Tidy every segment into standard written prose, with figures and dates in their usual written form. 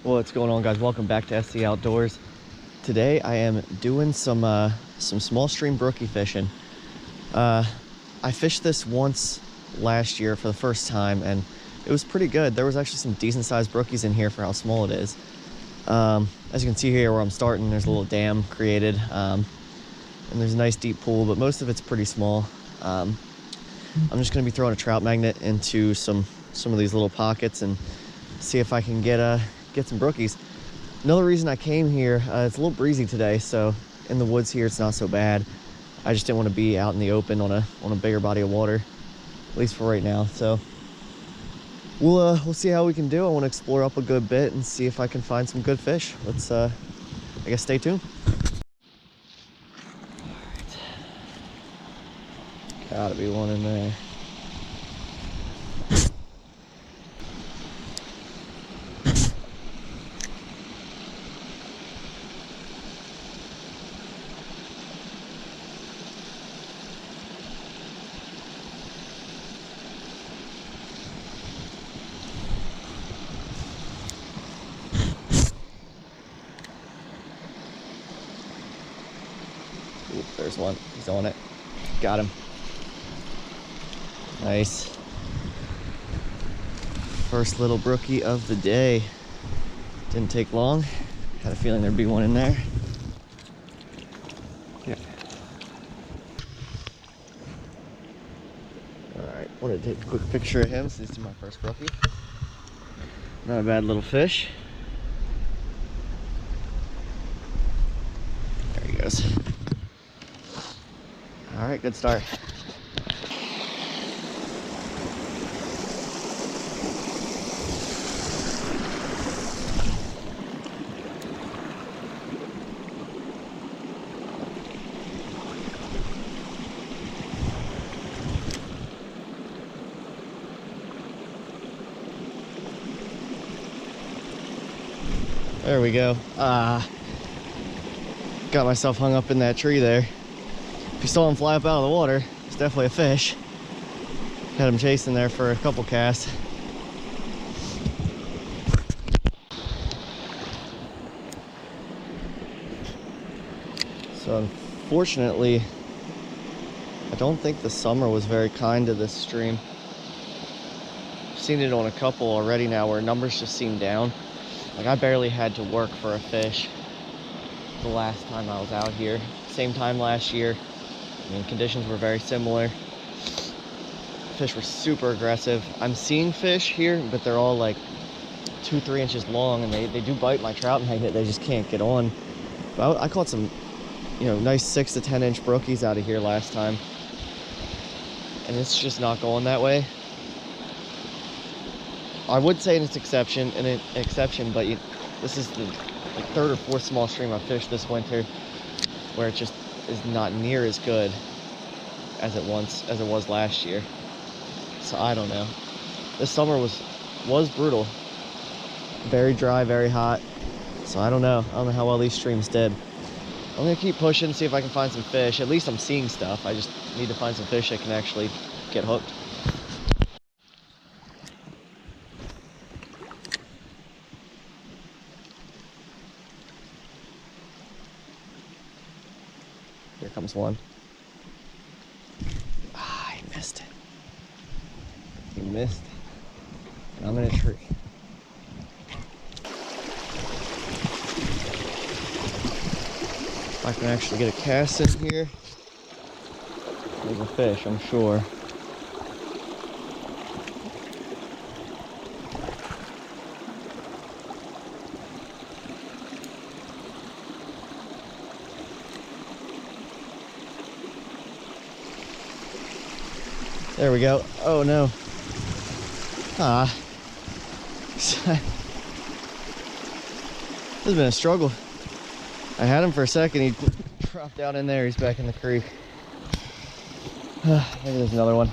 What's going on, guys? Welcome back to SC Outdoors. Today I am doing some small stream brookie fishing. I fished this once last year for the first time and it was pretty good. There was actually some decent sized brookies in here for how small it is. As you can see here where I'm starting, there's a little dam created and there's a nice deep pool, but most of it's pretty small. I'm just going to be throwing a trout magnet into some of these little pockets and see if I can get some brookies. Another reason I came here, it's a little breezy today, so in the woods here it's not so bad. I just didn't want to be out in the open on a bigger body of water, at least for right now. So we'll see how we can do. I want to explore up a good bit and see if I can find some good fish. Let's I guess stay tuned. All right. Gotta be one in there. Oop, there's one. He's on it. Got him. Nice. First little brookie of the day. Didn't take long. Had a feeling there'd be one in there. Yeah. Alright, wanted to take a quick picture of him since this is my first brookie. Not a bad little fish. There he goes. Alright, good start. There we go. Got myself hung up in that tree there. If you saw him fly up out of the water, it's definitely a fish. Had him chasing there for a couple casts. So unfortunately, I don't think the summer was very kind to this stream. I've seen it on a couple already now where numbers just seem down. Like I barely had to work for a fish the last time I was out here. Same time last year. I mean, conditions were very similar. Fish were super aggressive. I'm seeing fish here, but they're all like 2-3 inches long, and they do bite my trout magnet. They just can't get on. But I caught some, nice 6 to 10 inch brookies out of here last time, and it's just not going that way. I would say it's an exception, but this is the third or fourth small stream I've fished this winter where it just is not near as good as it was last year. So I don't know. This summer was brutal. Very dry, very hot. So I don't know. I don't know how well these streams did. I'm gonna keep pushing, see if I can find some fish. At least I'm seeing stuff. I just need to find some fish that can actually get hooked. Here comes one. Ah, he missed it. He missed it. And I'm in a tree. If I can actually get a cast in here, there's a fish, I'm sure. There we go. Oh no. Ah. This has been a struggle. I had him for a second. He dropped down in there. He's back in the creek. Maybe there's another one.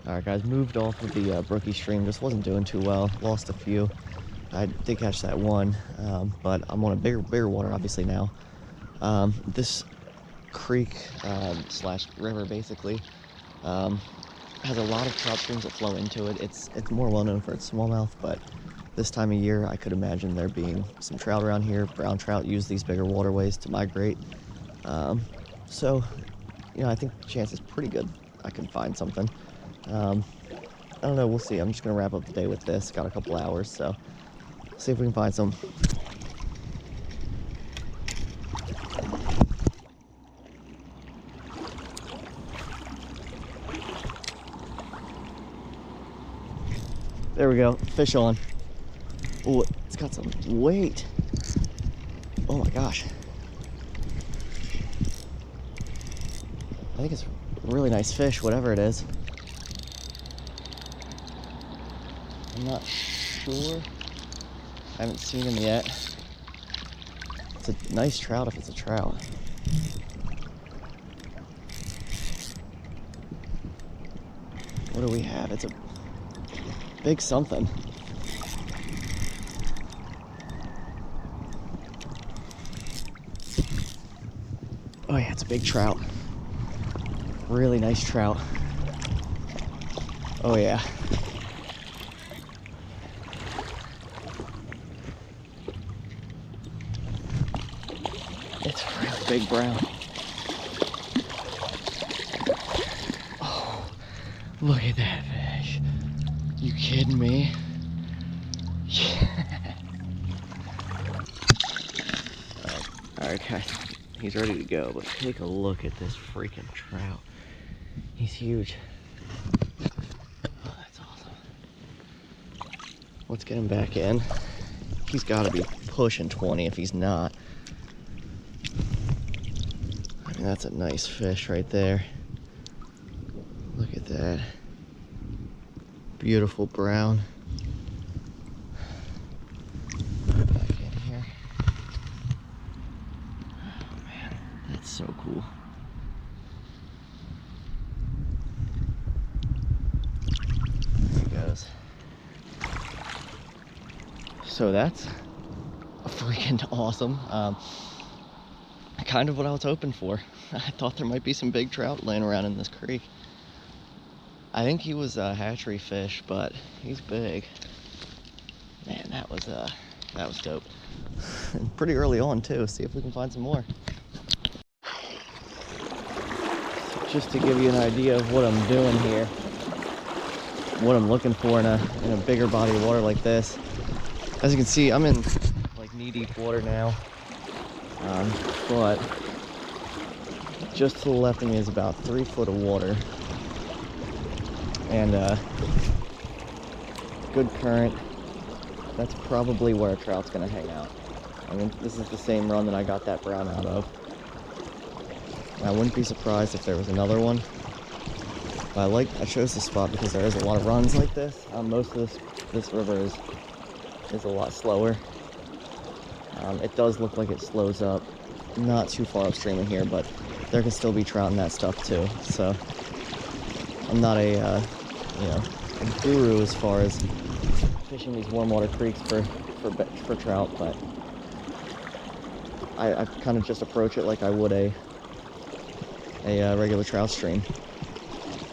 Alright guys, moved off of the Brookie stream. Just wasn't doing too well. Lost a few. I did catch that one, but I'm on a bigger water obviously now. This creek slash river, basically. Has a lot of trout streams that flow into it. It's more well known for its smallmouth, but this time of year I could imagine there being some trout around here. Brown trout use these bigger waterways to migrate. So, you know, I think the chance is pretty good I can find something. I don't know, we'll see. I'm just gonna wrap up the day with this. Got a couple hours, so see if we can find some. There we go, fish on. Oh, it's got some weight. Oh my gosh. I think it's a really nice fish, whatever it is. I'm not sure. I haven't seen him yet. It's a nice trout if it's a trout. What do we have? It's a big something. Oh yeah, it's a big trout. Really nice trout. Oh yeah. It's a really big brown. Oh, look at that fish. You kidding me? Yeah. All right, guys. He's ready to go, but take a look at this freaking trout. He's huge. Oh, that's awesome. Let's get him back in. He's got to be pushing 20 if he's not. I mean, that's a nice fish right there. Look at that. Beautiful brown. Back in here. Oh man, that's so cool. There he goes. So that's freaking awesome. Kind of what I was hoping for. I thought there might be some big trout laying around in this creek. I think he was a hatchery fish, but he's big. Man, that was dope. And pretty early on too. See if we can find some more. So just to give you an idea of what I'm doing here, what I'm looking for in a bigger body of water like this. As you can see, I'm in like knee-deep water now, but just to the left of me is about 3 foot of water. And good current. That's probably where a trout's gonna hang out. I mean, this is the same run that I got that brown out of. And I wouldn't be surprised if there was another one. But I chose this spot because there is a lot of runs like this. Most of this river is a lot slower. It does look like it slows up not too far upstream in here, but there can still be trout in that stuff too. So I'm not a guru as far as fishing these warm water creeks for trout, but I kind of just approach it like I would a regular trout stream.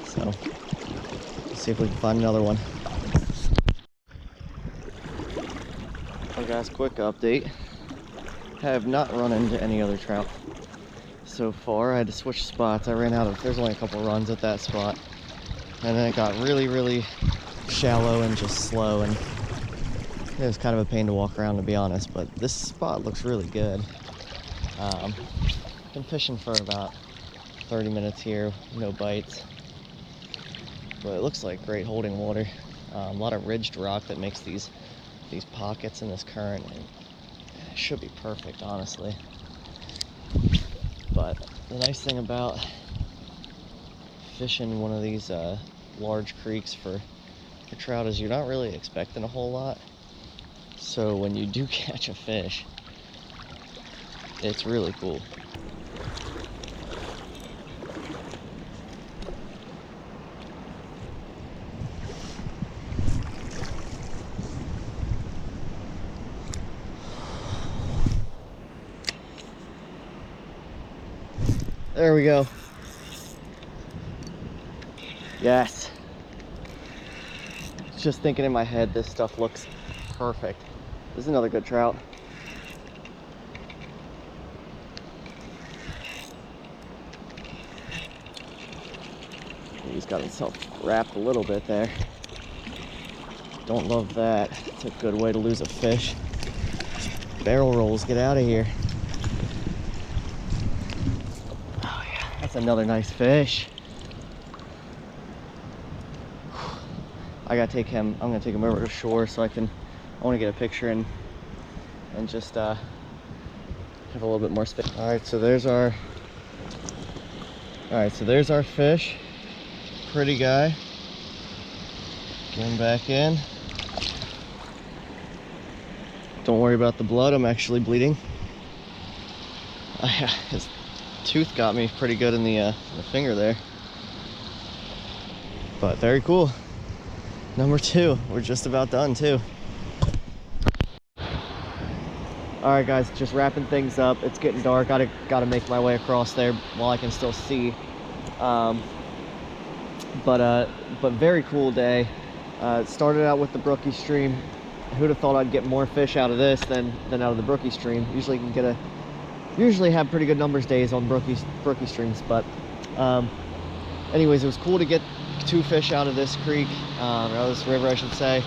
So let's see if we can find another one. Well guys, quick update. Have not run into any other trout so far. I had to switch spots. I ran out of, there's only a couple runs at that spot. And then it got really shallow and just slow, and it was kind of a pain to walk around, to be honest, but this spot looks really good. Been fishing for about 30 minutes here, no bites, but it looks like great holding water. A lot of ridged rock that makes these pockets in this current, and it should be perfect, honestly. But the nice thing about fishing one of these large creeks for trout is you're not really expecting a whole lot. So when you do catch a fish, it's really cool. There we go. Yes. Just thinking in my head, this stuff looks perfect. This is another good trout. He's got himself wrapped a little bit there. Don't love that. It's a good way to lose a fish. Barrel rolls, get out of here. Oh yeah, that's another nice fish. I gotta take him, I'm gonna take him over to shore so I wanna get a picture and just have a little bit more space. All right, so there's our fish. Pretty guy. Get him back in. Don't worry about the blood, I'm actually bleeding. His tooth got me pretty good in the finger there. But very cool. Number 2, we're just about done too. All right guys, just wrapping things up. It's getting dark, gotta make my way across there while I can still see. But very cool day. Started out with the Brookies stream. Who'd have thought I'd get more fish out of this than out of the Brookies stream. Usually have pretty good numbers days on Brookies streams, but anyways, it was cool to get 2 fish out of this creek, or this river I should say.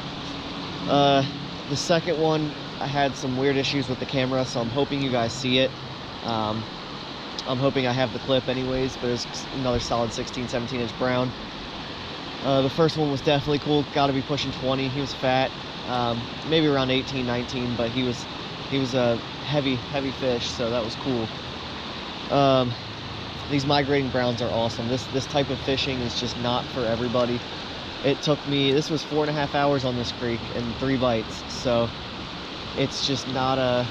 The second one, I had some weird issues with the camera, so I'm hoping you guys see it. I'm hoping I have the clip anyways, but it's another solid 16, 17-inch brown. The first one was definitely cool, gotta be pushing 20. He was fat, maybe around 18, 19, but he was a heavy fish, so that was cool. These migrating browns are awesome. This type of fishing is just not for everybody. It took me, this was 4.5 hours on this creek and 3 bites, so it's just not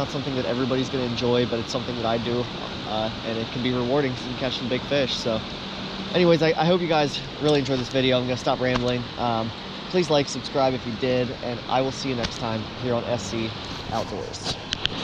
something that everybody's gonna enjoy, but it's something that I do, and it can be rewarding because you can catch some big fish. So anyways, I hope you guys really enjoyed this video. I'm gonna stop rambling. Please like, subscribe if you did, and I will see you next time here on SC Outdoors.